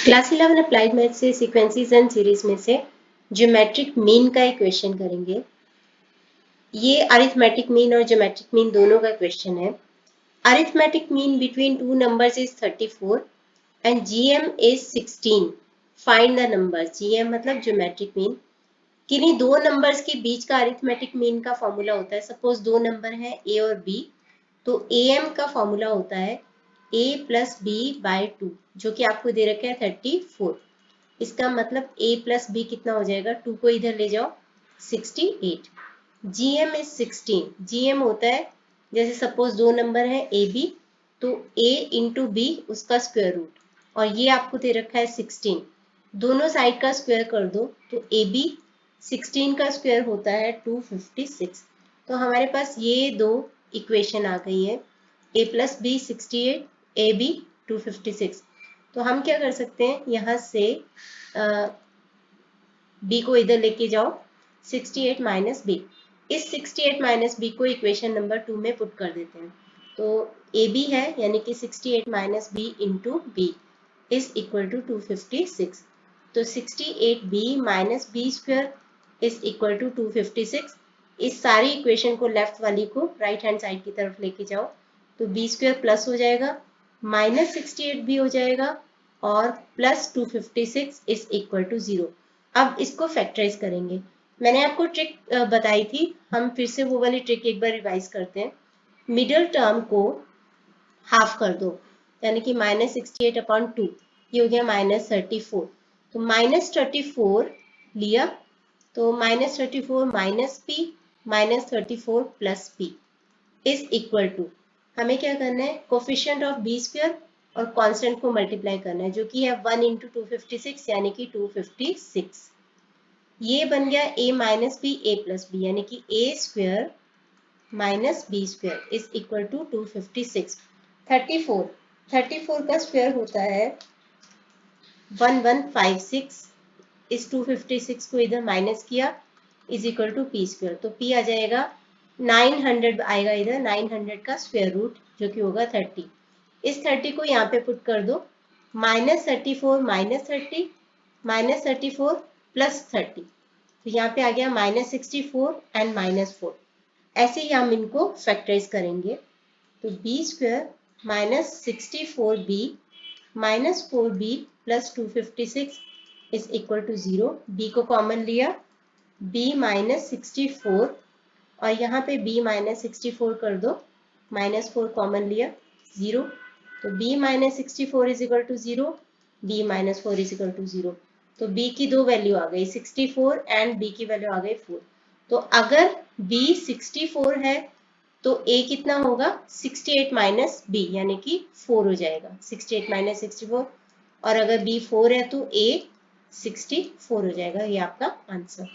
Class 11 applied math से sequences and series में से ज्योमेट्रिक मीन का एक क्वेश्चन करेंगे। ये अरिथमेटिक मीन और ज्योमेट्रिक मीन दोनों का क्वेश्चन है। Arithmetic mean between two numbers is 34 and GM is 16। Find the number. GM मतलब ज्योमेट्रिक मीन। किन्हीं दो नंबर्स के बीच का अरिथमेटिक मीन का फॉर्मूला होता है। सपोज दो नंबर है ए और बी, तो एम का फॉर्मूला होता है a प्लस बी बाई 2, जो कि आपको दे रखा है 34। इसका मतलब a प्लस बी कितना हो जाएगा, 2 को इधर ले जाओ 68। gm is 16। gm होता है जैसे सपोज दो नंबर है ए बी, तो a इंटू बी उसका स्क्वायर रूट, और ये आपको दे रखा है 16। दोनों साइड का स्क्वायर कर दो तो ए बी 16 का स्क्वायर होता है 256। तो हमारे पास ये दो इक्वेशन आ गई है, a plus b 68, a b 256। तो हम क्या कर सकते हैं, यहाँ से b को इधर लेके जाओ 68 माइनस बी। इस 68 माइनस बी को इक्वेशन नंबर 2 में पुट कर देते हैं। तो ए बी है यानी कि 68 minus b into b is equal to 256। तो 68b minus b square is equal to 256। इस सारी इक्वेशन को लेफ्ट वाली को राइट हैंड साइड की तरफ लेके जाओ तो बी स्क्वायर प्लस हो जाएगा, माइनस 68b हो जाएगा और प्लस 256 इज इक्वल टू 0। अब इसको फैक्टराइज करेंगे। मैंने आपको ट्रिक बताई थी, हम फिर से वो वाली ट्रिक एक बार रिवाइज करते हैं। मिडिल टर्म को हाफ कर दो, यानी कि माइनस 68 अपॉन 2, ये हो गया माइनस 34। तो माइनस 34 लिया तो minus 34 minus p minus 34 plus p is equal to, हमें क्या करना है, कोफिशिएंट ऑफ बी स्क्वायर और कांस्टेंट को मल्टीप्लाई करना है, जो कि है 1 इंटू 256 यानी कि 256। ये बन गया a minus b a plus b, यानी कि a square minus b square is equal to 256। 34 का स्क्वायर होता है 1156। इस 256 को इधर माइनस किया is equal to p square, तो पी आ जाएगा 900 आएगा इधर, 900 का स्क्वायर रूट जो कि होगा 30। इस 30 को यहाँ पे पुट कर दो, माइनस 34 माइनस 30 माइनस 34 प्लस 30, तो यहाँ पे आ गया माइनस 64 एंड माइनस 4। ऐसे ही हम इनको फैक्टराइज करेंगे। तो b square minus 64b minus 4b plus 256 is equal to 0। b को कॉमन लिया, b माइनस 64 और यहाँ पे b माइनस 64 कर दो, माइनस 4 कॉमन लिया 0। तो b minus 64 is equal to 0, b minus 4 is equal to 0। तो b की दो वैल्यू आ गई 64 एंड b की वैल्यू आ गई 4। तो अगर b 64 है तो a कितना होगा, 68 माइनस बी यानी कि 4 हो जाएगा, 68 माइनस 64। और अगर b 4 है तो a 64 हो जाएगा। ये आपका आंसर।